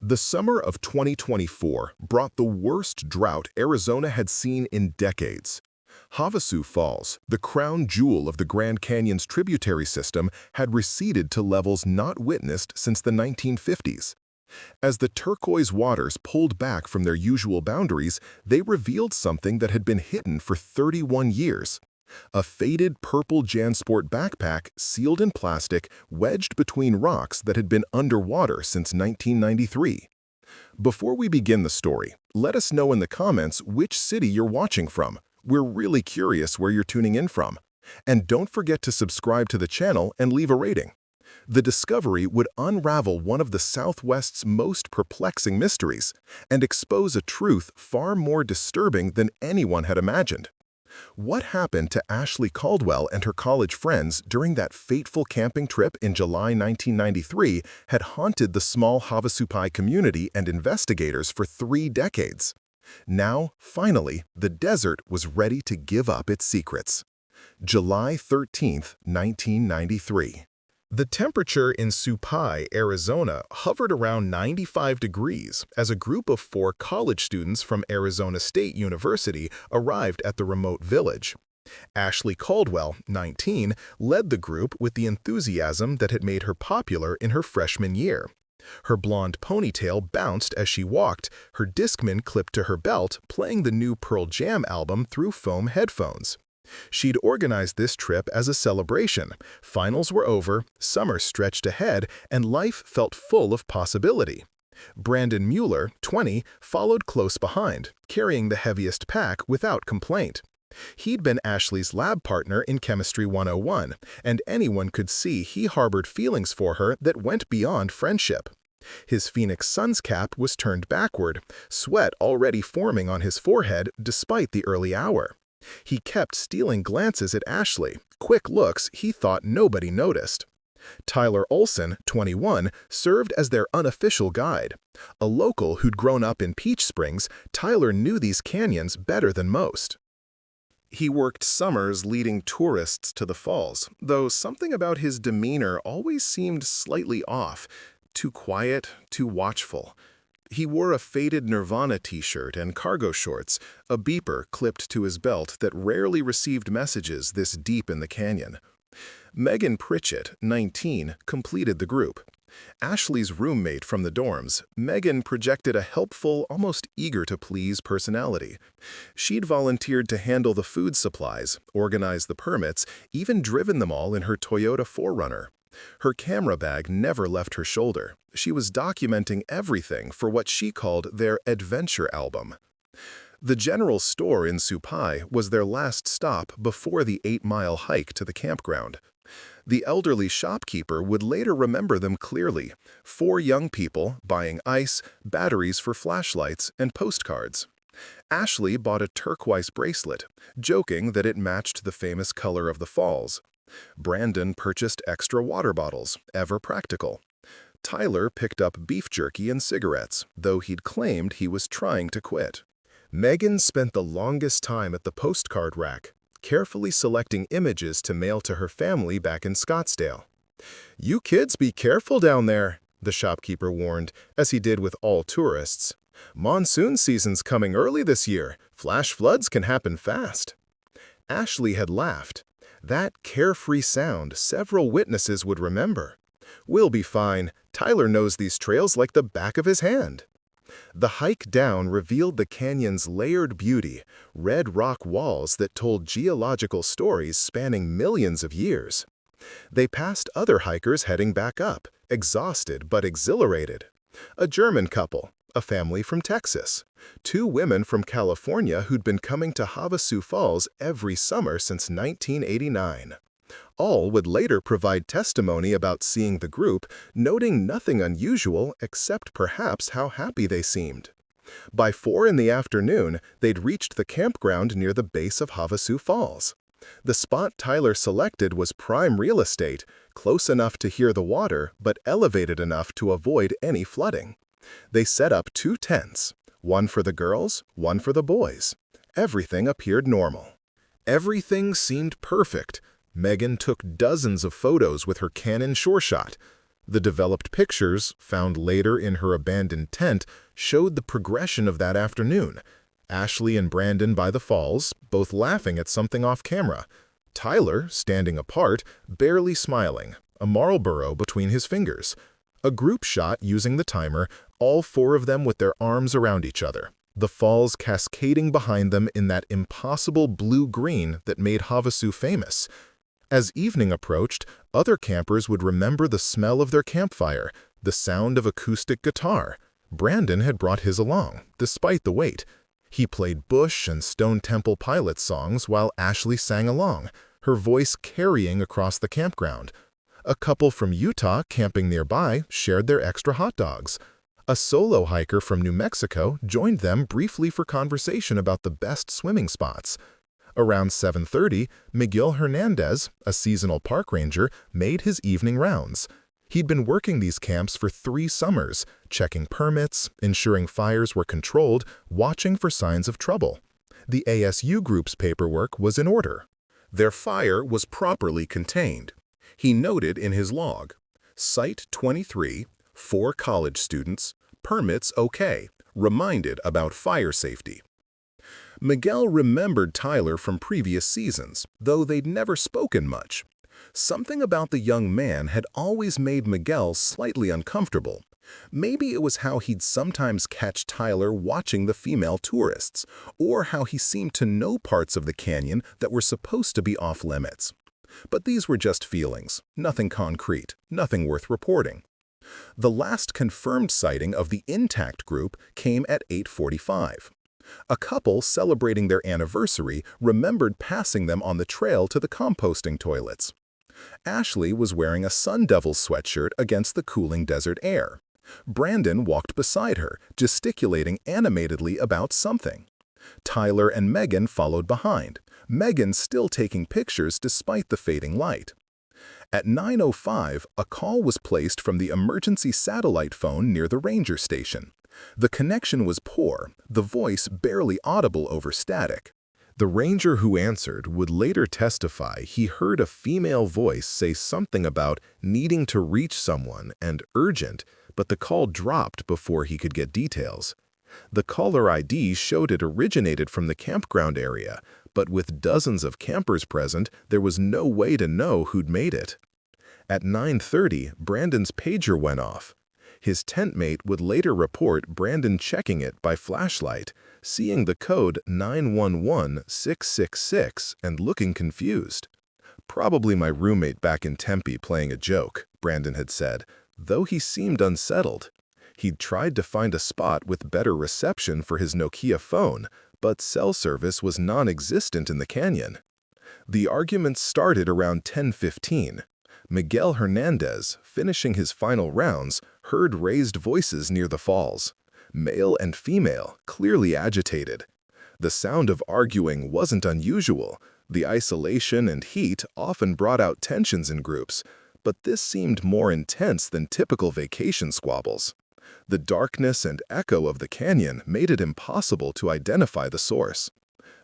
The summer of 2024 brought the worst drought Arizona had seen in decades. Havasu Falls, the crown jewel of the Grand Canyon's tributary system, had receded to levels not witnessed since the 1950s. As the turquoise waters pulled back from their usual boundaries, they revealed something that had been hidden for 31 years. A faded purple JanSport backpack sealed in plastic, wedged between rocks that had been underwater since 1993. Before we begin the story, let us know in the comments which city you're watching from. We're really curious where you're tuning in from. And don't forget to subscribe to the channel and leave a rating. The discovery would unravel one of the Southwest's most perplexing mysteries and expose a truth far more disturbing than anyone had imagined. What happened to Ashley Caldwell and her college friends during that fateful camping trip in July 1993 had haunted the small Havasu community and investigators for 3 decades. Now, finally, the desert was ready to give up its secrets. July 13, 1993. The temperature in Supai, Arizona, hovered around 95 degrees as a group of 4 college students from Arizona State University arrived at the remote village. Ashley Caldwell, 19, led the group with the enthusiasm that had made her popular in her freshman year. Her blonde ponytail bounced as she walked, her Discman clipped to her belt, playing the new Pearl Jam album through foam headphones. She'd organized this trip as a celebration. Finals were over, summer stretched ahead, and life felt full of possibility. Brandon Mueller, 20, followed close behind, carrying the heaviest pack without complaint. He'd been Ashley's lab partner in Chemistry 101, and anyone could see he harbored feelings for her that went beyond friendship. His Phoenix Suns cap was turned backward, sweat already forming on his forehead despite the early hour. He kept stealing glances at Ashley, quick looks he thought nobody noticed. Tyler Olsen, 21, served as their unofficial guide. A local who'd grown up in Peach Springs, Tyler knew these canyons better than most. He worked summers leading tourists to the falls, though something about his demeanor always seemed slightly off, too quiet, too watchful. He wore a faded Nirvana t-shirt and cargo shorts, a beeper clipped to his belt that rarely received messages this deep in the canyon. Megan Pritchett, 19, completed the group. Ashley's roommate from the dorms, Megan projected a helpful, almost eager-to-please personality. She'd volunteered to handle the food supplies, organize the permits, even driven them all in her Toyota 4Runner. Her camera bag never left her shoulder. She was documenting everything for what she called their adventure album. The general store in Supai was their last stop before the 8-mile hike to the campground. The elderly shopkeeper would later remember them clearly: 4 young people buying ice, batteries for flashlights, and postcards. Ashley bought a turquoise bracelet, joking that it matched the famous color of the falls. Brandon purchased extra water bottles, ever practical. Tyler picked up beef jerky and cigarettes, though he'd claimed he was trying to quit. Megan spent the longest time at the postcard rack, carefully selecting images to mail to her family back in Scottsdale. "You kids be careful down there," the shopkeeper warned, as he did with all tourists. "Monsoon season's coming early this year. Flash floods can happen fast." Ashley had laughed. That carefree sound several witnesses would remember. "We'll be fine. Tyler knows these trails like the back of his hand." The hike down revealed the canyon's layered beauty, red rock walls that told geological stories spanning millions of years. They passed other hikers heading back up, exhausted but exhilarated. A German couple, a family from Texas, 2 women from California who'd been coming to Havasu Falls every summer since 1989. All would later provide testimony about seeing the group, noting nothing unusual except perhaps how happy they seemed. By 4 in the afternoon, they'd reached the campground near the base of Havasu Falls. The spot Tyler selected was prime real estate, close enough to hear the water, but elevated enough to avoid any flooding. They set up 2 tents, one for the girls, one for the boys. Everything appeared normal. Everything seemed perfect. Megan took dozens of photos with her Canon SureShot. The developed pictures, found later in her abandoned tent, showed the progression of that afternoon. Ashley and Brandon by the falls, both laughing at something off camera. Tyler, standing apart, barely smiling, a Marlboro between his fingers. A group shot using the timer, all four of them with their arms around each other, the falls cascading behind them in that impossible blue-green that made Havasu famous. As evening approached, other campers would remember the smell of their campfire, the sound of acoustic guitar. Brandon had brought his along, despite the wait. He played Bush and Stone Temple Pilots songs while Ashley sang along, her voice carrying across the campground. A couple from Utah camping nearby shared their extra hot dogs. A solo hiker from New Mexico joined them briefly for conversation about the best swimming spots. Around 7:30, Miguel Hernandez, a seasonal park ranger, made his evening rounds. He'd been working these camps for 3 summers, checking permits, ensuring fires were controlled, watching for signs of trouble. The ASU group's paperwork was in order. Their fire was properly contained. He noted in his log, Site 23, 4 college students, permits okay, reminded about fire safety. Miguel remembered Tyler from previous seasons, though they'd never spoken much. Something about the young man had always made Miguel slightly uncomfortable. Maybe it was how he'd sometimes catch Tyler watching the female tourists, or how he seemed to know parts of the canyon that were supposed to be off-limits. But these were just feelings, nothing concrete, nothing worth reporting. The last confirmed sighting of the intact group came at 8:45. A couple celebrating their anniversary remembered passing them on the trail to the composting toilets. Ashley was wearing a Sun Devils sweatshirt against the cooling desert air. Brandon walked beside her, gesticulating animatedly about something. Tyler and Megan followed behind, Megan still taking pictures despite the fading light. At 9:05, a call was placed from the emergency satellite phone near the ranger station. The connection was poor, the voice barely audible over static. The ranger who answered would later testify he heard a female voice say something about needing to reach someone and urgent, but the call dropped before he could get details. The caller ID showed it originated from the campground area, but with dozens of campers present, there was no way to know who'd made it. At 9:30, Brandon's pager went off. His tent mate would later report Brandon checking it by flashlight, seeing the code 911666 and looking confused. "Probably my roommate back in Tempe playing a joke," Brandon had said, though he seemed unsettled. He'd tried to find a spot with better reception for his Nokia phone, but cell service was non-existent in the canyon. The arguments started around 10:15. Miguel Hernandez, finishing his final rounds, heard raised voices near the falls. Male and female, clearly agitated. The sound of arguing wasn't unusual. The isolation and heat often brought out tensions in groups, but this seemed more intense than typical vacation squabbles. The darkness and echo of the canyon made it impossible to identify the source.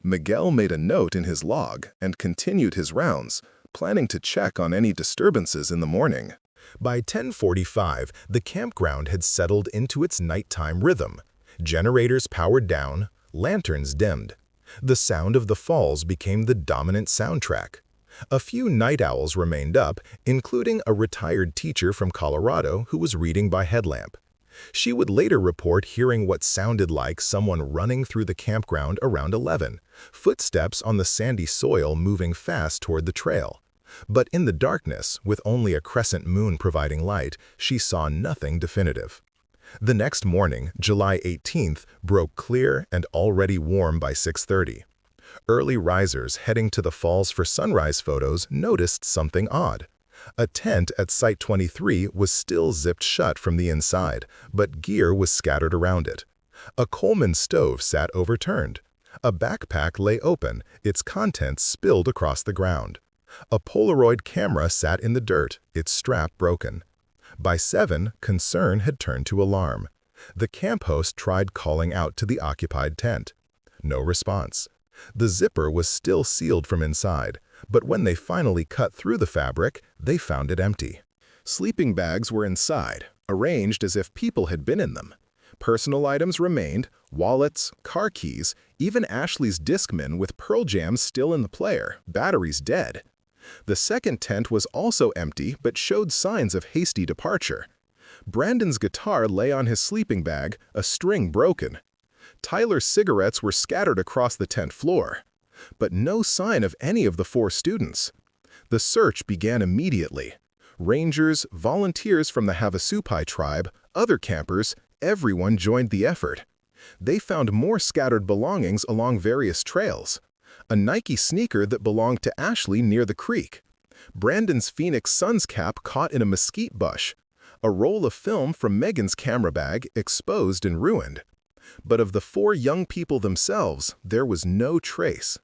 Miguel made a note in his log and continued his rounds, planning to check on any disturbances in the morning. By 10:45, the campground had settled into its nighttime rhythm. Generators powered down, lanterns dimmed. The sound of the falls became the dominant soundtrack. A few night owls remained up, including a retired teacher from Colorado who was reading by headlamp. She would later report hearing what sounded like someone running through the campground around 11, footsteps on the sandy soil moving fast toward the trail. But in the darkness, with only a crescent moon providing light, she saw nothing definitive. The next morning, July 18th, broke clear and already warm by 6:30. Early risers heading to the falls for sunrise photos noticed something odd. A tent at Site 23 was still zipped shut from the inside, but gear was scattered around it. A Coleman stove sat overturned. A backpack lay open, its contents spilled across the ground. A Polaroid camera sat in the dirt, its strap broken. By 7, concern had turned to alarm. The camp host tried calling out to the occupied tent. No response. The zipper was still sealed from inside, but when they finally cut through the fabric, they found it empty. Sleeping bags were inside, arranged as if people had been in them. Personal items remained, wallets, car keys, even Ashley's Discman with Pearl Jams still in the player, batteries dead. The second tent was also empty but showed signs of hasty departure. Brandon's guitar lay on his sleeping bag, a string broken. Tyler's cigarettes were scattered across the tent floor. But no sign of any of the 4 students. The search began immediately. Rangers, volunteers from the Havasu tribe, other campers, everyone joined the effort. They found more scattered belongings along various trails. A Nike sneaker that belonged to Ashley near the creek. Brandon's Phoenix Suns cap caught in a mesquite bush. A roll of film from Megan's camera bag exposed and ruined. But of the 4 young people themselves, there was no trace.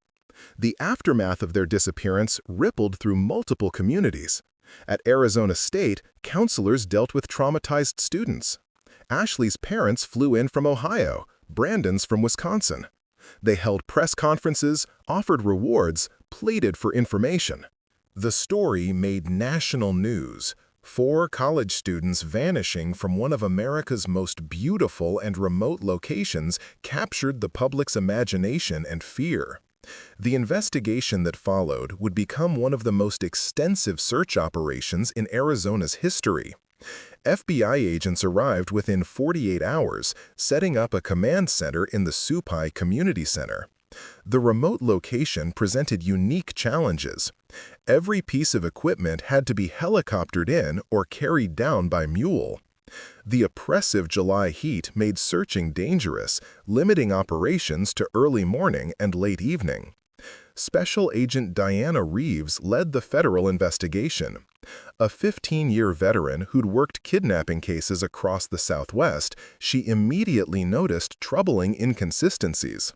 The aftermath of their disappearance rippled through multiple communities. At Arizona State, counselors dealt with traumatized students. Ashley's parents flew in from Ohio, Brandon's from Wisconsin. They held press conferences, offered rewards, pleaded for information. The story made national news. 4 college students vanishing from one of America's most beautiful and remote locations captured the public's imagination and fear. The investigation that followed would become one of the most extensive search operations in Arizona's history. FBI agents arrived within 48 hours, setting up a command center in the Supai Community Center. The remote location presented unique challenges. Every piece of equipment had to be helicoptered in or carried down by mule. The oppressive July heat made searching dangerous, limiting operations to early morning and late evening. Special Agent Diana Reeves led the federal investigation. A 15-year veteran who'd worked kidnapping cases across the Southwest, she immediately noticed troubling inconsistencies.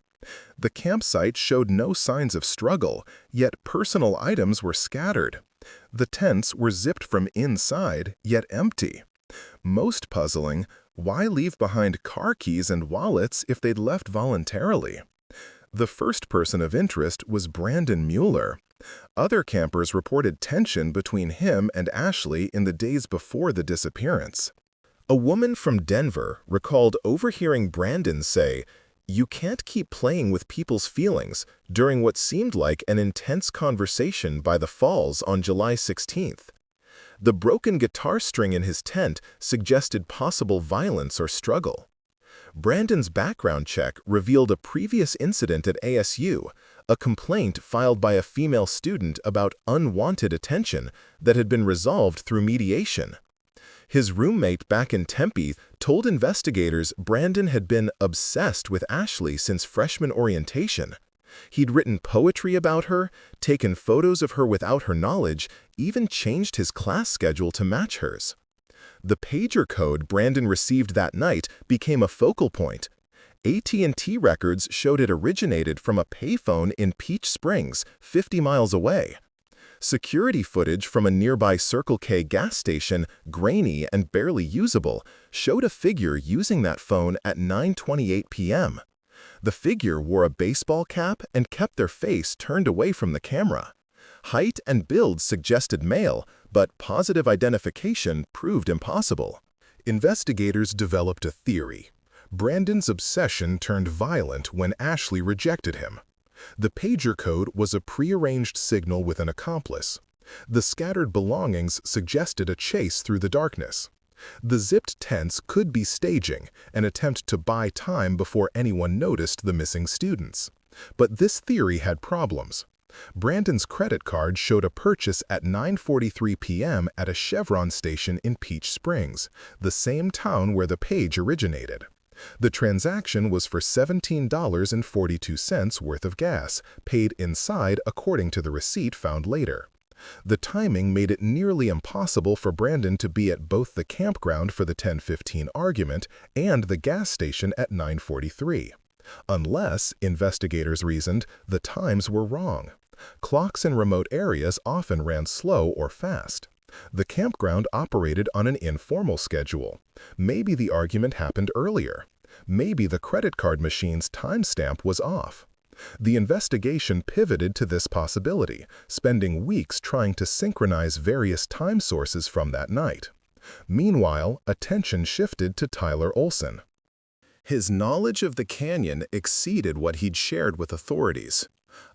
The campsite showed no signs of struggle, yet personal items were scattered. The tents were zipped from inside, yet empty. Most puzzling, why leave behind car keys and wallets if they'd left voluntarily? The first person of interest was Brandon Mueller. Other campers reported tension between him and Ashley in the days before the disappearance. A woman from Denver recalled overhearing Brandon say, "You can't keep playing with people's feelings," during what seemed like an intense conversation by the falls on July 16th. The broken guitar string in his tent suggested possible violence or struggle. Brandon's background check revealed a previous incident at ASU, a complaint filed by a female student about unwanted attention that had been resolved through mediation. His roommate back in Tempe told investigators Brandon had been obsessed with Ashley since freshman orientation. He'd written poetry about her, taken photos of her without her knowledge, even changed his class schedule to match hers. The pager code Brandon received that night became a focal point. AT&T records showed it originated from a payphone in Peach Springs, 50 miles away. Security footage from a nearby Circle K gas station, grainy and barely usable, showed a figure using that phone at 9:28 p.m. The figure wore a baseball cap and kept their face turned away from the camera. Height and build suggested male, but positive identification proved impossible. Investigators developed a theory. Brandon's obsession turned violent when Ashley rejected him. The pager code was a prearranged signal with an accomplice. The scattered belongings suggested a chase through the darkness. The zipped tents could be staging, an attempt to buy time before anyone noticed the missing students. But this theory had problems. Brandon's credit card showed a purchase at 9:43 p.m. at a Chevron station in Peach Springs, the same town where the page originated. The transaction was for $17.42 worth of gas, paid inside according to the receipt found later. The timing made it nearly impossible for Brandon to be at both the campground for the 10:15 argument and the gas station at 9:43. Unless, investigators reasoned, the times were wrong. Clocks in remote areas often ran slow or fast. The campground operated on an informal schedule. Maybe the argument happened earlier. Maybe the credit card machine's timestamp was off. The investigation pivoted to this possibility, spending weeks trying to synchronize various time sources from that night. Meanwhile, attention shifted to Tyler Olsen. His knowledge of the canyon exceeded what he'd shared with authorities.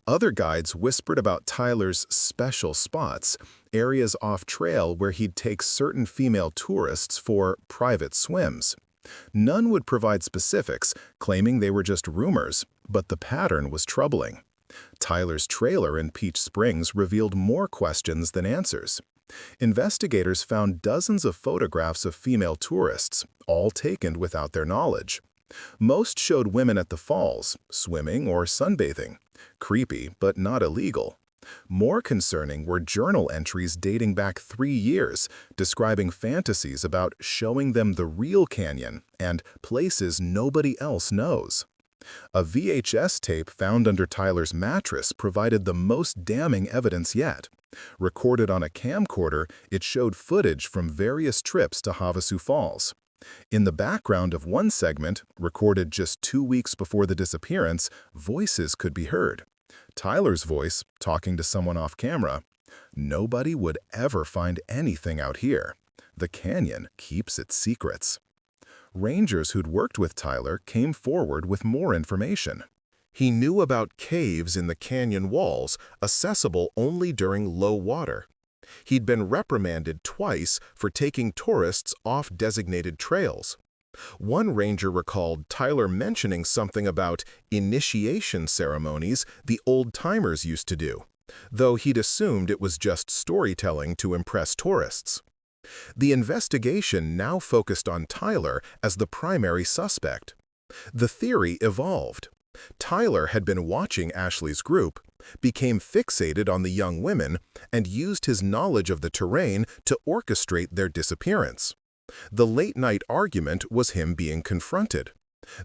Other guides whispered about Tyler's special spots, areas off-trail where he'd take certain female tourists for private swims. None would provide specifics, claiming they were just rumors, but the pattern was troubling. Tyler's trailer in Peach Springs revealed more questions than answers. Investigators found dozens of photographs of female tourists, all taken without their knowledge. Most showed women at the falls, swimming or sunbathing. Creepy, but not illegal. More concerning were journal entries dating back 3 years, describing fantasies about showing them the real canyon and places nobody else knows. A VHS tape found under Tyler's mattress provided the most damning evidence yet. Recorded on a camcorder, it showed footage from various trips to Havasu Falls. In the background of one segment, recorded just 2 weeks before the disappearance, voices could be heard. Tyler's voice, talking to someone off camera. Nobody would ever find anything out here. The canyon keeps its secrets. Rangers who'd worked with Tyler came forward with more information. He knew about caves in the canyon walls, accessible only during low water. He'd been reprimanded twice for taking tourists off designated trails. One ranger recalled Tyler mentioning something about initiation ceremonies the old-timers used to do, though he'd assumed it was just storytelling to impress tourists. The investigation now focused on Tyler as the primary suspect. The theory evolved. Tyler had been watching Ashley's group, became fixated on the young women, and used his knowledge of the terrain to orchestrate their disappearance. The late-night argument was him being confronted.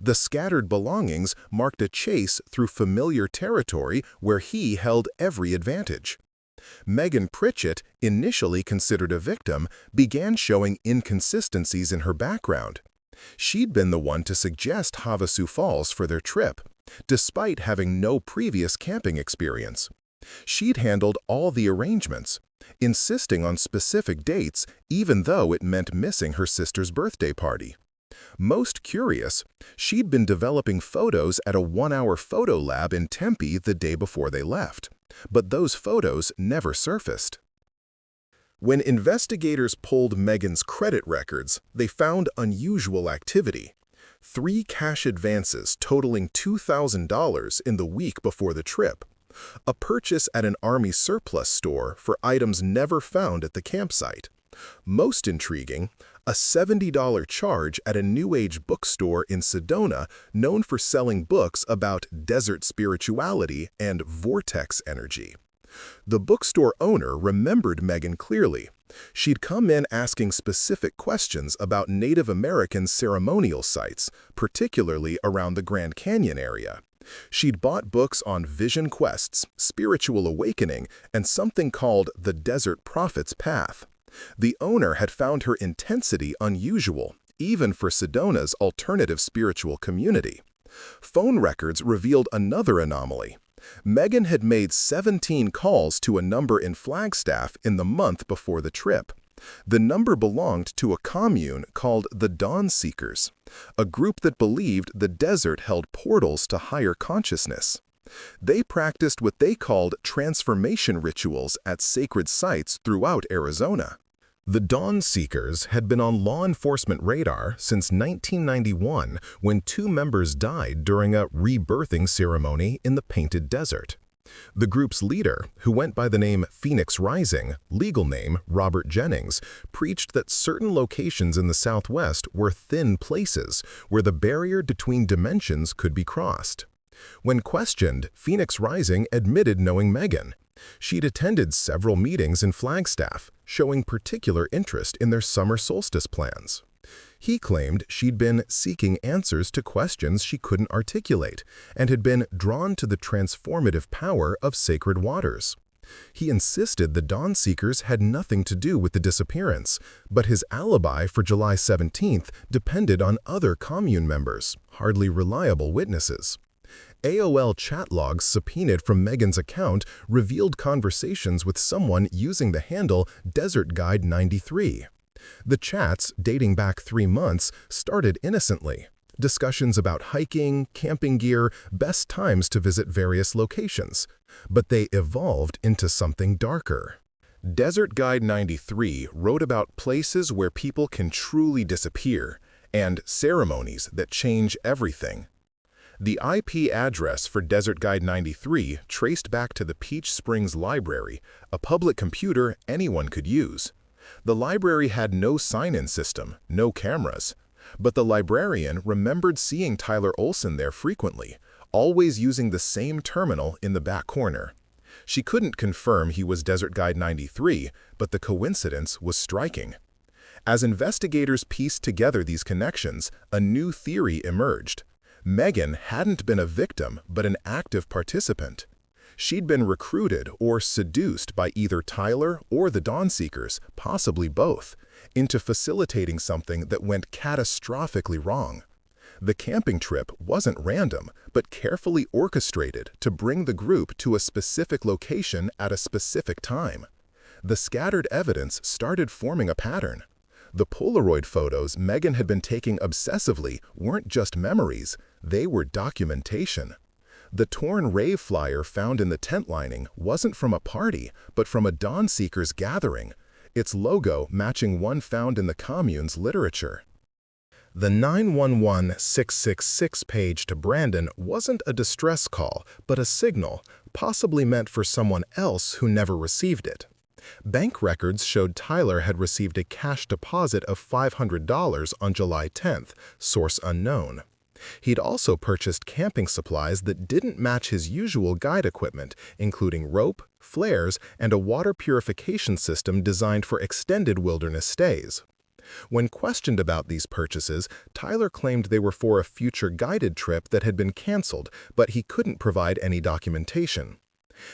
The scattered belongings marked a chase through familiar territory where he held every advantage. Megan Pritchett, initially considered a victim, began showing inconsistencies in her background. She'd been the one to suggest Havasu Falls for their trip, despite having no previous camping experience. She'd handled all the arrangements, insisting on specific dates even though it meant missing her sister's birthday party. Most curious, she'd been developing photos at a 1-hour photo lab in Tempe the day before they left, but those photos never surfaced. When investigators pulled Megan's credit records, they found unusual activity. 3 cash advances totaling $2,000 in the week before the trip. A purchase at an Army surplus store for items never found at the campsite. Most intriguing, a $70 charge at a New Age bookstore in Sedona known for selling books about desert spirituality and vortex energy. The bookstore owner remembered Megan clearly. She'd come in asking specific questions about Native American ceremonial sites, particularly around the Grand Canyon area. She'd bought books on vision quests, spiritual awakening, and something called the Desert Prophet's Path. The owner had found her intensity unusual, even for Sedona's alternative spiritual community. Phone records revealed another anomaly. Megan had made 17 calls to a number in Flagstaff in the month before the trip. The number belonged to a commune called the Dawn Seekers, a group that believed the desert held portals to higher consciousness. They practiced what they called transformation rituals at sacred sites throughout Arizona. The Dawn Seekers had been on law enforcement radar since 1991 when 2 members died during a rebirthing ceremony in the Painted Desert. The group's leader, who went by the name Phoenix Rising, legal name Robert Jennings, preached that certain locations in the Southwest were thin places where the barrier between dimensions could be crossed. When questioned, Phoenix Rising admitted knowing Megan. She'd attended several meetings in Flagstaff, showing particular interest in their summer solstice plans. He claimed she'd been seeking answers to questions she couldn't articulate and had been drawn to the transformative power of sacred waters. He insisted the Dawn Seekers had nothing to do with the disappearance, but his alibi for July 17th depended on other commune members, hardly reliable witnesses. AOL chat logs subpoenaed from Megan's account revealed conversations with someone using the handle Desert Guide 93. The chats, dating back 3 months, started innocently. Discussions about hiking, camping gear, best times to visit various locations. But they evolved into something darker. Desert Guide 93 wrote about places where people can truly disappear and ceremonies that change everything. The IP address for Desert Guide 93 traced back to the Peach Springs Library, a public computer anyone could use. The library had no sign-in system, no cameras. But the librarian remembered seeing Tyler Olsen there frequently, always using the same terminal in the back corner. She couldn't confirm he was Desert Guide 93, but the coincidence was striking. As investigators pieced together these connections, a new theory emerged. Megan hadn't been a victim, but an active participant. She'd been recruited or seduced by either Tyler or the Dawnseekers, possibly both, into facilitating something that went catastrophically wrong. The camping trip wasn't random, but carefully orchestrated to bring the group to a specific location at a specific time. The scattered evidence started forming a pattern. The Polaroid photos Megan had been taking obsessively weren't just memories, they were documentation. The torn rave flyer found in the tent lining wasn't from a party, but from a Dawnseekers gathering, its logo matching one found in the commune's literature. The 911-666 page to Brandon wasn't a distress call, but a signal, possibly meant for someone else who never received it. Bank records showed Tyler had received a cash deposit of $500 on July 10th, source unknown. He'd also purchased camping supplies that didn't match his usual guide equipment, including rope, flares, and a water purification system designed for extended wilderness stays. When questioned about these purchases, Tyler claimed they were for a future guided trip that had been canceled, but he couldn't provide any documentation.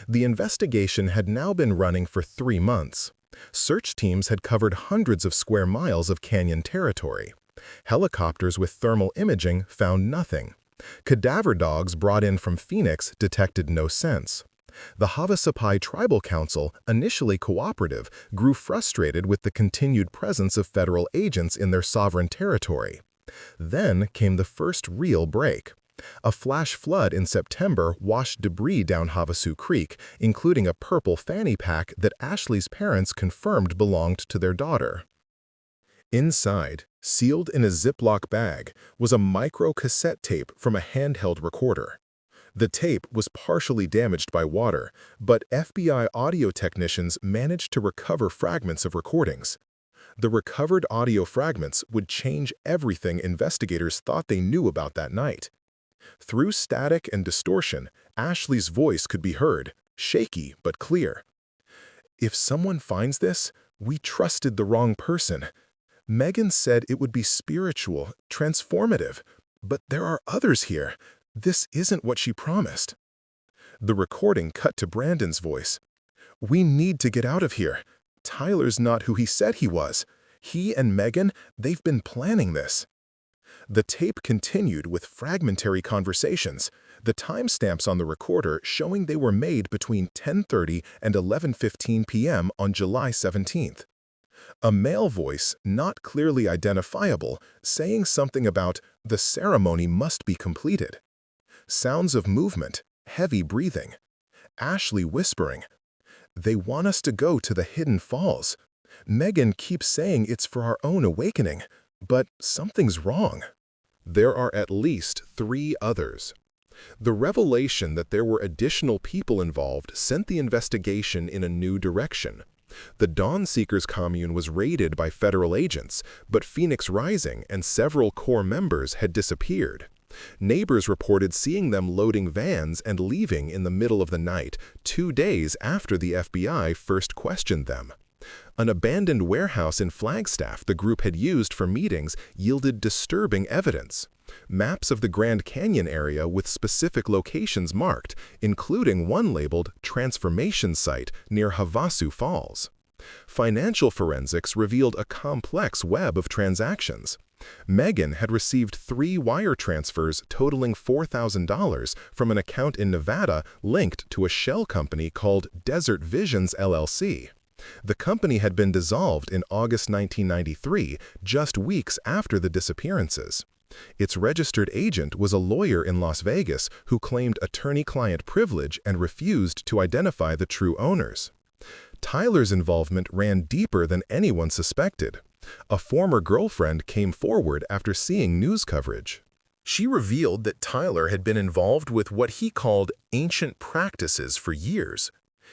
The investigation had now been running for 3 months. Search teams had covered hundreds of square miles of canyon territory. Helicopters with thermal imaging found nothing. Cadaver dogs brought in from Phoenix detected no sense. The Havasu Tribal Council, initially cooperative, grew frustrated with the continued presence of federal agents in their sovereign territory. Then came the first real break. A flash flood in September washed debris down Havasu Creek, including a purple fanny pack that Ashley's parents confirmed belonged to their daughter. Inside, sealed in a Ziploc bag, was a micro-cassette tape from a handheld recorder. The tape was partially damaged by water, but FBI audio technicians managed to recover fragments of recordings. The recovered audio fragments would change everything investigators thought they knew about that night. Through static and distortion, Ashley's voice could be heard, shaky but clear. "If someone finds this, we trusted the wrong person. Megan said it would be spiritual, transformative, but there are others here. This isn't what she promised." The recording cut to Brandon's voice. "We need to get out of here. Tyler's not who he said he was. He and Megan, they've been planning this." The tape continued with fragmentary conversations, the timestamps on the recorder showing they were made between 10:30 and 11:15 p.m. on July 17th. A male voice, not clearly identifiable, saying something about the ceremony must be completed. Sounds of movement, heavy breathing. Ashley whispering, "They want us to go to the hidden falls. Megan keeps saying it's for our own awakening, but something's wrong." There are at least 3 others. The revelation that there were additional people involved sent the investigation in a new direction. The Dawnseekers commune was raided by federal agents, but Phoenix Rising and several core members had disappeared. Neighbors reported seeing them loading vans and leaving in the middle of the night, 2 days after the FBI first questioned them. An abandoned warehouse in Flagstaff the group had used for meetings yielded disturbing evidence. Maps of the Grand Canyon area with specific locations marked, including one labeled Transformation Site near Havasu Falls. Financial forensics revealed a complex web of transactions. Megan had received 3 wire transfers totaling $4,000 from an account in Nevada linked to a shell company called Desert Visions LLC. The company had been dissolved in August 1993, just weeks after the disappearances. Its registered agent was a lawyer in Las Vegas who claimed attorney-client privilege and refused to identify the true owners. Tyler's involvement ran deeper than anyone suspected. A former girlfriend came forward after seeing news coverage. She revealed that Tyler had been involved with what he called ancient practices for years.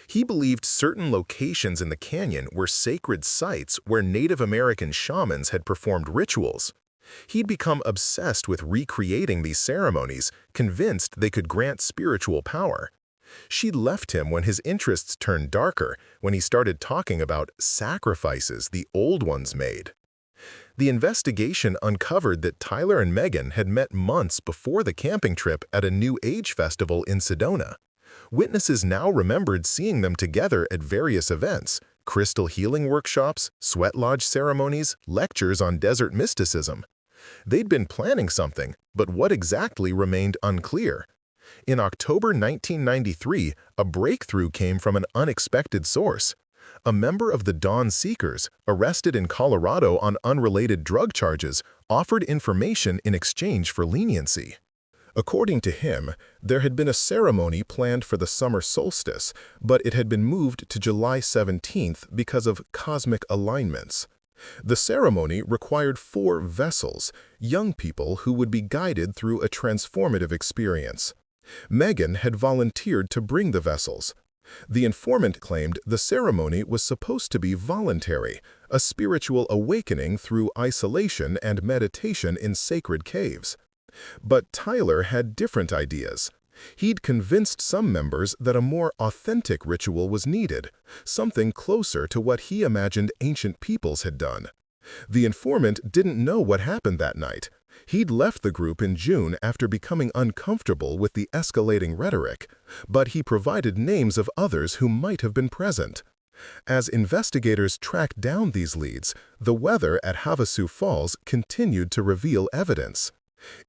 He believed certain locations in the canyon were sacred sites where Native American shamans had performed rituals. He'd become obsessed with recreating these ceremonies, convinced they could grant spiritual power. She left him when his interests turned darker, when he started talking about sacrifices the old ones made. The investigation uncovered that Tyler and Megan had met months before the camping trip at a New Age festival in Sedona. Witnesses now remembered seeing them together at various events: crystal healing workshops, sweat lodge ceremonies, lectures on desert mysticism. They'd been planning something, but what exactly remained unclear. In October 1993, a breakthrough came from an unexpected source. A member of the Dawn Seekers, arrested in Colorado on unrelated drug charges, offered information in exchange for leniency. According to him, there had been a ceremony planned for the summer solstice, but it had been moved to July 17th because of cosmic alignments. The ceremony required 4 vessels, young people who would be guided through a transformative experience. Megan had volunteered to bring the vessels. The informant claimed the ceremony was supposed to be voluntary, a spiritual awakening through isolation and meditation in sacred caves. But Tyler had different ideas. He'd convinced some members that a more authentic ritual was needed, something closer to what he imagined ancient peoples had done. The informant didn't know what happened that night. He'd left the group in June after becoming uncomfortable with the escalating rhetoric, but he provided names of others who might have been present. As investigators tracked down these leads, the weather at Havasu Falls continued to reveal evidence.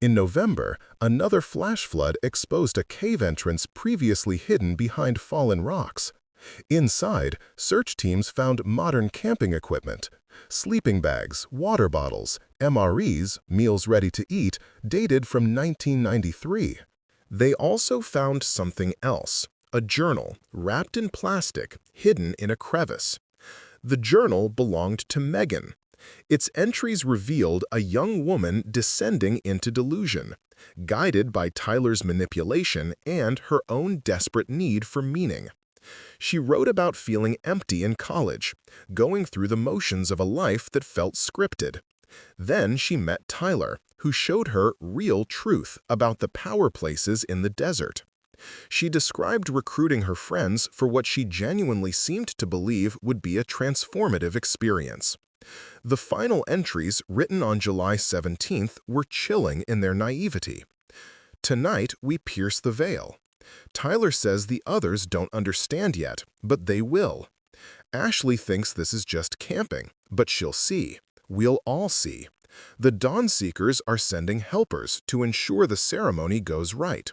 In November, another flash flood exposed a cave entrance previously hidden behind fallen rocks. Inside, search teams found modern camping equipment: sleeping bags, water bottles, MREs, meals ready to eat, dated from 1993. They also found something else: a journal, wrapped in plastic, hidden in a crevice. The journal belonged to Megan. Its entries revealed a young woman descending into delusion, guided by Tyler's manipulation and her own desperate need for meaning. She wrote about feeling empty in college, going through the motions of a life that felt scripted. Then she met Tyler, who showed her real truth about the power places in the desert. She described recruiting her friends for what she genuinely seemed to believe would be a transformative experience. The final entries, written on July 17th, were chilling in their naivety. "Tonight, we pierce the veil. Tyler says the others don't understand yet, but they will. Ashley thinks this is just camping, but she'll see. We'll all see. The Dawn Seekers are sending helpers to ensure the ceremony goes right.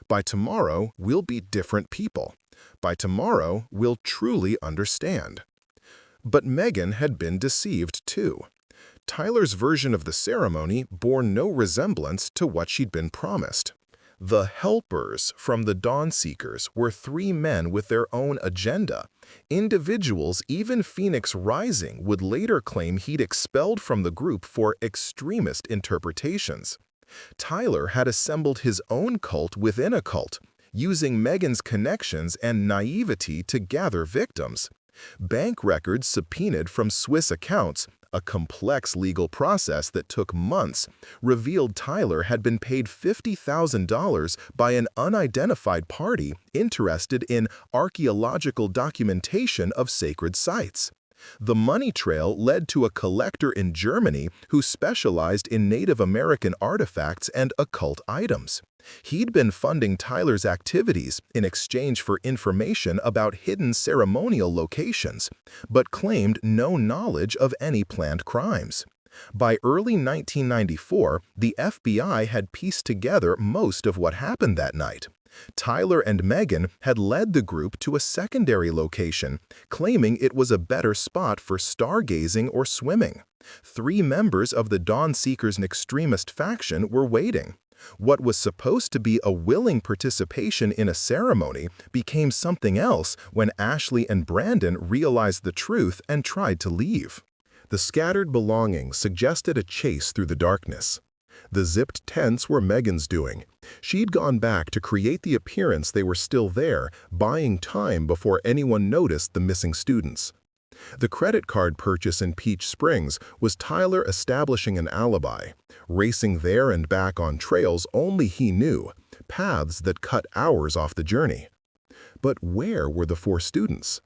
By tomorrow, we'll be different people. By tomorrow, we'll truly understand." But Megan had been deceived too. Tyler's version of the ceremony bore no resemblance to what she'd been promised. The helpers from the Dawn Seekers were 3 men with their own agenda, individuals even Phoenix Rising would later claim he'd expelled from the group for extremist interpretations. Tyler had assembled his own cult within a cult, using Megan's connections and naivety to gather victims. Bank records subpoenaed from Swiss accounts, a complex legal process that took months, revealed Tyler had been paid $50,000 by an unidentified party interested in archaeological documentation of sacred sites. The money trail led to a collector in Germany who specialized in Native American artifacts and occult items. He'd been funding Tyler's activities in exchange for information about hidden ceremonial locations, but claimed no knowledge of any planned crimes. By early 1994, the FBI had pieced together most of what happened that night. Tyler and Megan had led the group to a secondary location, claiming it was a better spot for stargazing or swimming. 3 members of the Dawn Seekers' extremist faction were waiting. What was supposed to be a willing participation in a ceremony became something else when Ashley and Brandon realized the truth and tried to leave. The scattered belongings suggested a chase through the darkness. The zipped tents were Megan's doing. She'd gone back to create the appearance they were still there, buying time before anyone noticed the missing students. The credit card purchase in Peach Springs was Tyler establishing an alibi, racing there and back on trails only he knew, paths that cut hours off the journey. But where were the 4 students?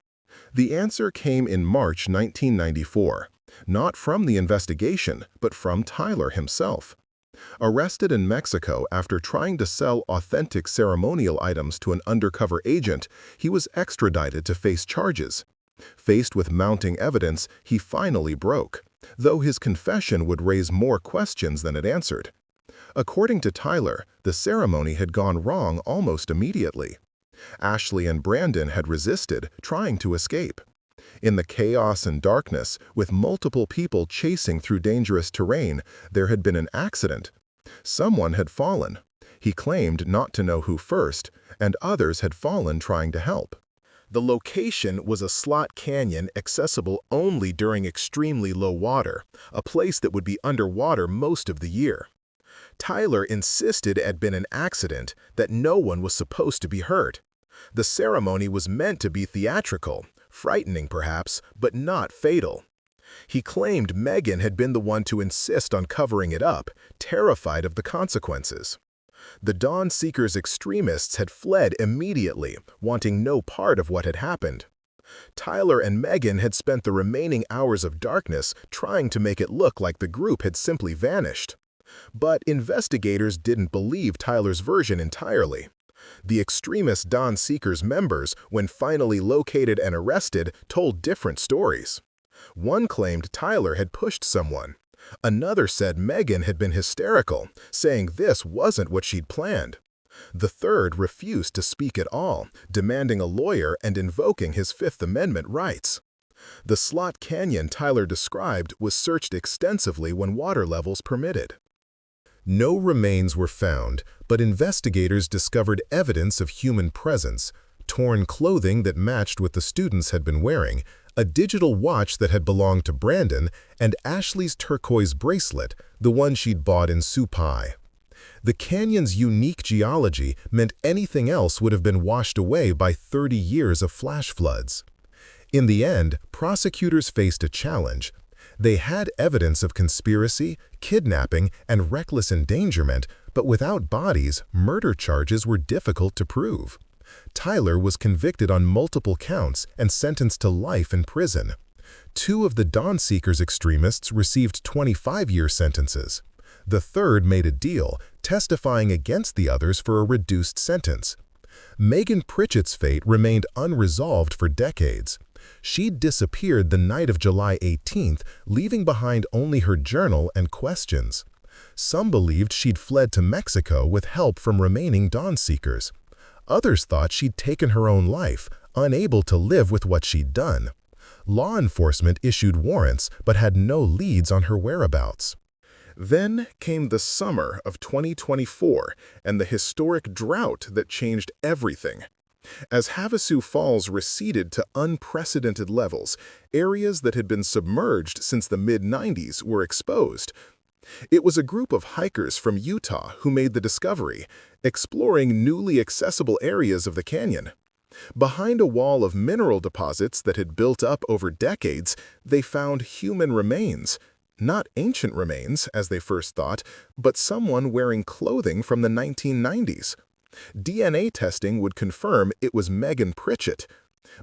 The answer came in March 1994, not from the investigation, but from Tyler himself. Arrested in Mexico after trying to sell authentic ceremonial items to an undercover agent, he was extradited to face charges. Faced with mounting evidence, he finally broke, though his confession would raise more questions than it answered. According to Tyler, the ceremony had gone wrong almost immediately. Ashley and Brandon had resisted, trying to escape. In the chaos and darkness, with multiple people chasing through dangerous terrain, there had been an accident. Someone had fallen. He claimed not to know who first, and others had fallen trying to help. The location was a slot canyon accessible only during extremely low water, a place that would be underwater most of the year. Tyler insisted it had been an accident, that no one was supposed to be hurt. The ceremony was meant to be theatrical, frightening perhaps, but not fatal. He claimed Megan had been the one to insist on covering it up, terrified of the consequences. The Dawn Seekers' extremists had fled immediately, wanting no part of what had happened. Tyler and Megan had spent the remaining hours of darkness trying to make it look like the group had simply vanished. But investigators didn't believe Tyler's version entirely. The extremist Dawn Seekers members, when finally located and arrested, told different stories. One claimed Tyler had pushed someone. Another said Megan had been hysterical, saying this wasn't what she'd planned. The third refused to speak at all, demanding a lawyer and invoking his Fifth Amendment rights. The slot canyon Tyler described was searched extensively when water levels permitted. No remains were found, but investigators discovered evidence of human presence, torn clothing that matched what the students had been wearing, a digital watch that had belonged to Brandon, and Ashley's turquoise bracelet, the one she'd bought in Supai. The canyon's unique geology meant anything else would have been washed away by 30 years of flash floods. In the end, prosecutors faced a challenge. They had evidence of conspiracy, kidnapping, and reckless endangerment, but without bodies, murder charges were difficult to prove. Tyler was convicted on multiple counts and sentenced to life in prison. 2 of the Dawn Seekers extremists received 25-year sentences. The third made a deal, testifying against the others for a reduced sentence. Megan Pritchett's fate remained unresolved for decades. She'd disappeared the night of July 18th, leaving behind only her journal and questions. Some believed she'd fled to Mexico with help from remaining Dawn Seekers. Others thought she'd taken her own life, unable to live with what she'd done. Law enforcement issued warrants but had no leads on her whereabouts. Then came the summer of 2024 and the historic drought that changed everything. As Havasu Falls receded to unprecedented levels, areas that had been submerged since the mid-90s were exposed. It was a group of hikers from Utah who made the discovery, exploring newly accessible areas of the canyon. Behind a wall of mineral deposits that had built up over decades, they found human remains. Not ancient remains, as they first thought, but someone wearing clothing from the 1990s. DNA testing would confirm it was Megan Pritchett,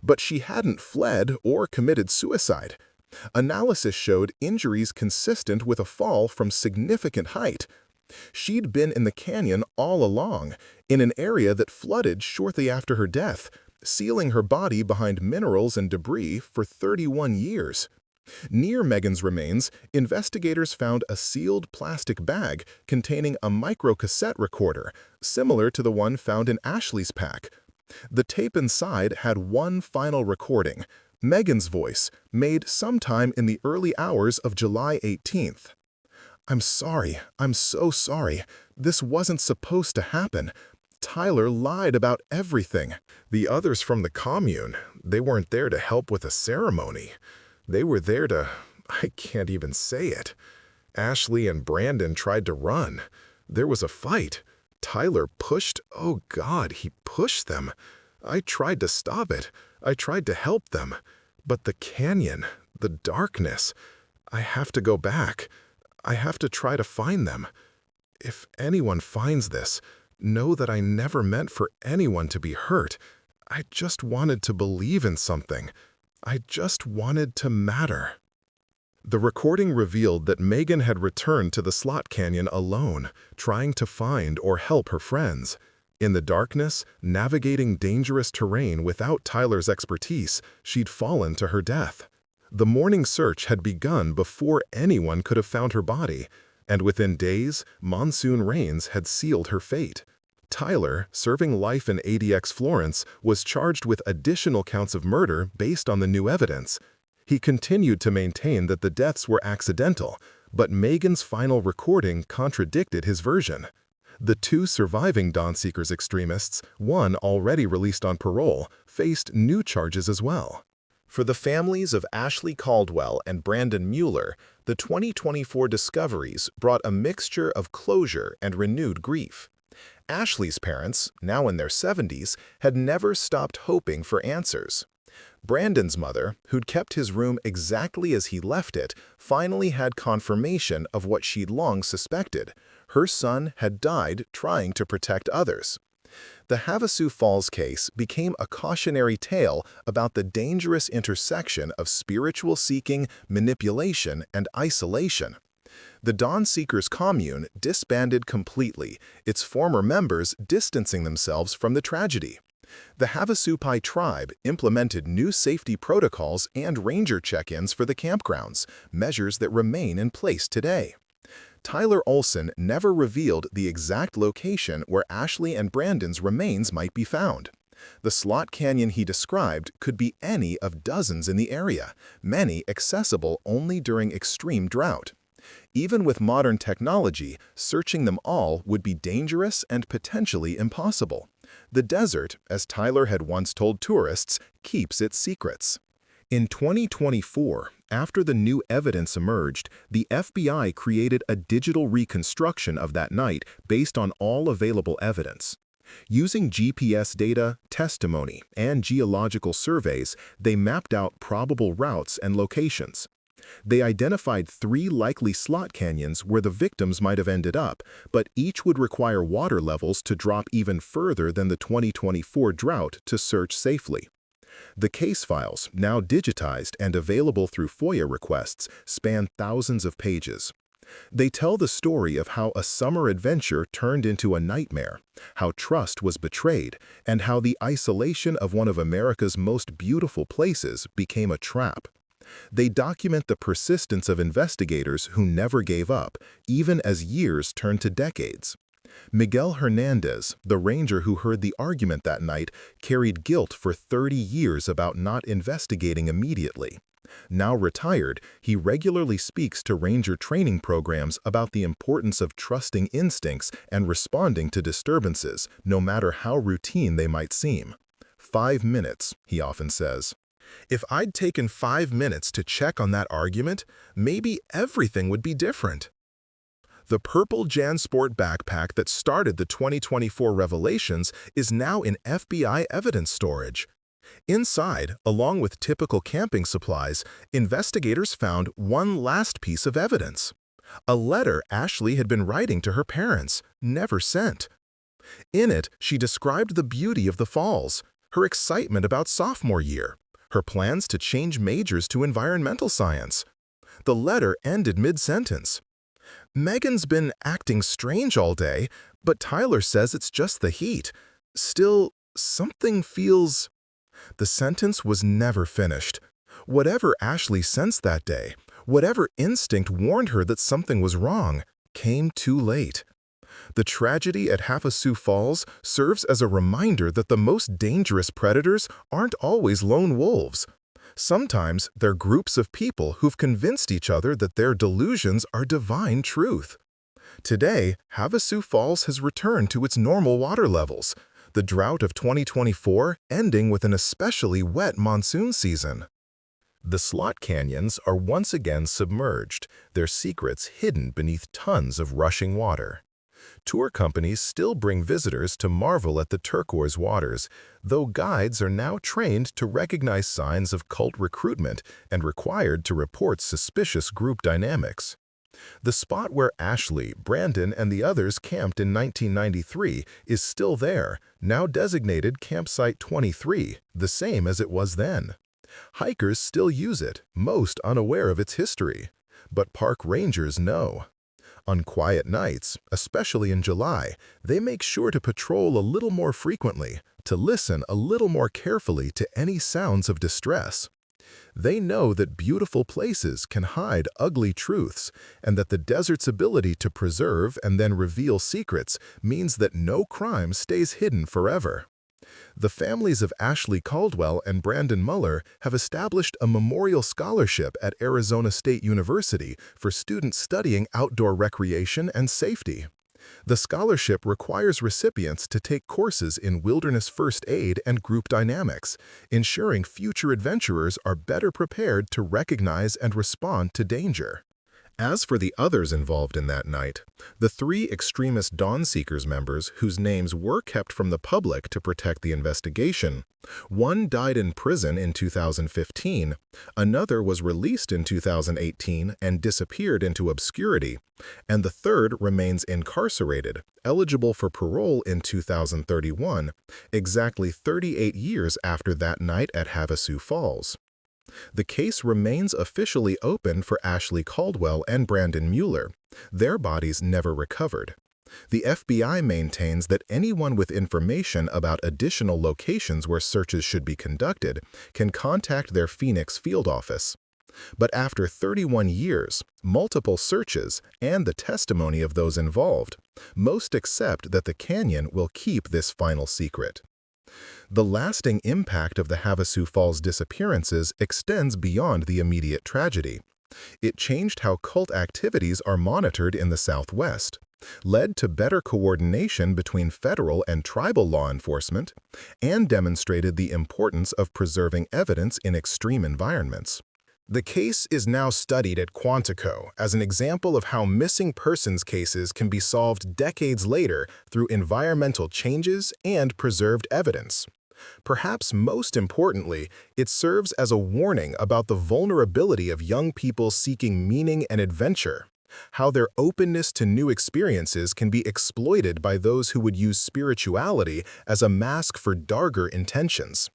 but she hadn't fled or committed suicide. Analysis showed injuries consistent with a fall from significant height. She'd been in the canyon all along, in an area that flooded shortly after her death, sealing her body behind minerals and debris for 31 years. Near Megan's remains, investigators found a sealed plastic bag containing a microcassette recorder, similar to the one found in Ashley's pack. The tape inside had one final recording, Megan's voice, made sometime in the early hours of July 18th. "I'm sorry, I'm so sorry. This wasn't supposed to happen. Tyler lied about everything." The others from the commune, they weren't there to help with a ceremony. They were there to, I can't even say it. Ashley and Brandon tried to run. There was a fight. Tyler pushed, oh God, he pushed them. I tried to stop it. I tried to help them. But the canyon, the darkness, I have to go back. I have to try to find them. If anyone finds this, know that I never meant for anyone to be hurt. I just wanted to believe in something. I just wanted to matter. The recording revealed that Megan had returned to the slot canyon alone, trying to find or help her friends. In the darkness, navigating dangerous terrain without Tyler's expertise, she'd fallen to her death. The morning search had begun before anyone could have found her body, and within days, monsoon rains had sealed her fate. Tyler, serving life in ADX Florence, was charged with additional counts of murder based on the new evidence. He continued to maintain that the deaths were accidental, but Megan's final recording contradicted his version. The two surviving Dawnseekers extremists, one already released on parole, faced new charges as well. For the families of Ashley Caldwell and Brandon Mueller, the 2024 discoveries brought a mixture of closure and renewed grief. Ashley's parents, now in their 70s, had never stopped hoping for answers. Brandon's mother, who'd kept his room exactly as he left it, finally had confirmation of what she'd long suspected. Her son had died trying to protect others. The Havasu Falls case became a cautionary tale about the dangerous intersection of spiritual seeking, manipulation, and isolation. The Dawnseekers commune disbanded completely, its former members distancing themselves from the tragedy. The Havasupai tribe implemented new safety protocols and ranger check-ins for the campgrounds, measures that remain in place today. Tyler Olsen never revealed the exact location where Ashley and Brandon's remains might be found. The slot canyon he described could be any of dozens in the area, many accessible only during extreme drought. Even with modern technology, searching them all would be dangerous and potentially impossible. The desert, as Tyler had once told tourists, keeps its secrets. In 2024, after the new evidence emerged, the FBI created a digital reconstruction of that night based on all available evidence. Using GPS data, testimony, and geological surveys, they mapped out probable routes and locations. They identified 3 likely slot canyons where the victims might have ended up, but each would require water levels to drop even further than the 2024 drought to search safely. The case files, now digitized and available through FOIA requests, span thousands of pages. They tell the story of how a summer adventure turned into a nightmare, how trust was betrayed, and how the isolation of one of America's most beautiful places became a trap. They document the persistence of investigators who never gave up, even as years turned to decades. Miguel Hernandez, the ranger who heard the argument that night, carried guilt for 30 years about not investigating immediately. Now retired, he regularly speaks to ranger training programs about the importance of trusting instincts and responding to disturbances, no matter how routine they might seem. 5 minutes, he often says. If I'd taken 5 minutes to check on that argument, maybe everything would be different. The purple JanSport backpack that started the 2024 revelations is now in FBI evidence storage. Inside, along with typical camping supplies, investigators found one last piece of evidence. A letter Ashley had been writing to her parents, never sent. In it, she described the beauty of the falls, her excitement about sophomore year, her plans to change majors to environmental science. The letter ended mid-sentence. Megan's been acting strange all day, but Tyler says it's just the heat. Still, something feels... The sentence was never finished. Whatever Ashley sensed that day, whatever instinct warned her that something was wrong, came too late. The tragedy at Havasu Falls serves as a reminder that the most dangerous predators aren't always lone wolves. Sometimes they're groups of people who've convinced each other that their delusions are divine truth. Today, Havasu Falls has returned to its normal water levels, the drought of 2024 ending with an especially wet monsoon season. The slot canyons are once again submerged, their secrets hidden beneath tons of rushing water. Tour companies still bring visitors to marvel at the turquoise waters, though guides are now trained to recognize signs of cult recruitment and required to report suspicious group dynamics. The spot where Ashley, Brandon, and the others camped in 1993 is still there, now designated Campsite 23, the same as it was then. Hikers still use it, most unaware of its history. But park rangers know. On quiet nights, especially in July, they make sure to patrol a little more frequently, to listen a little more carefully to any sounds of distress. They know that beautiful places can hide ugly truths, and that the desert's ability to preserve and then reveal secrets means that no crime stays hidden forever. The families of Ashley Caldwell and Brandon Muller have established a memorial scholarship at Arizona State University for students studying outdoor recreation and safety. The scholarship requires recipients to take courses in wilderness first aid and group dynamics, ensuring future adventurers are better prepared to recognize and respond to danger. As for the others involved in that night, the 3 extremist Dawn Seekers members whose names were kept from the public to protect the investigation, one died in prison in 2015, another was released in 2018 and disappeared into obscurity, and the third remains incarcerated, eligible for parole in 2031, exactly 38 years after that night at Havasu Falls. The case remains officially open for Ashley Caldwell and Brandon Mueller. Their bodies never recovered. The FBI maintains that anyone with information about additional locations where searches should be conducted can contact their Phoenix field office. But after 31 years, multiple searches, and the testimony of those involved, most accept that the canyon will keep this final secret. The lasting impact of the Havasu Falls disappearances extends beyond the immediate tragedy. It changed how cult activities are monitored in the Southwest, led to better coordination between federal and tribal law enforcement, and demonstrated the importance of preserving evidence in extreme environments. The case is now studied at Quantico as an example of how missing persons cases can be solved decades later through environmental changes and preserved evidence. Perhaps most importantly, it serves as a warning about the vulnerability of young people seeking meaning and adventure, how their openness to new experiences can be exploited by those who would use spirituality as a mask for darker intentions.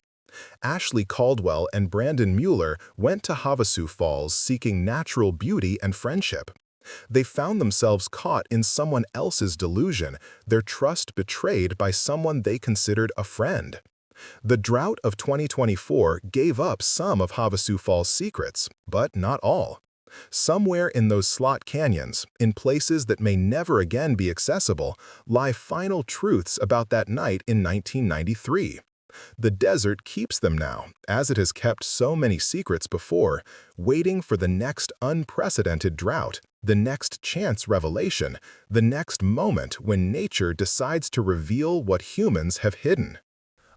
Ashley Caldwell and Brandon Mueller went to Havasu Falls seeking natural beauty and friendship. They found themselves caught in someone else's delusion, their trust betrayed by someone they considered a friend. The drought of 2024 gave up some of Havasu Falls' secrets, but not all. Somewhere in those slot canyons, in places that may never again be accessible, lie final truths about that night in 1993. The desert keeps them now, as it has kept so many secrets before, waiting for the next unprecedented drought, the next chance revelation, the next moment when nature decides to reveal what humans have hidden.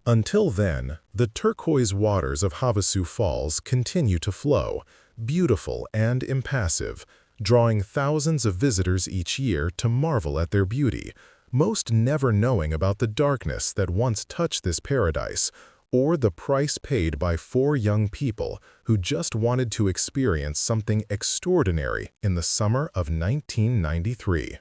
Until then, the turquoise waters of Havasu Falls continue to flow, beautiful and impassive, drawing thousands of visitors each year to marvel at their beauty, most never knowing about the darkness that once touched this paradise, or the price paid by 4 young people who just wanted to experience something extraordinary in the summer of 1993.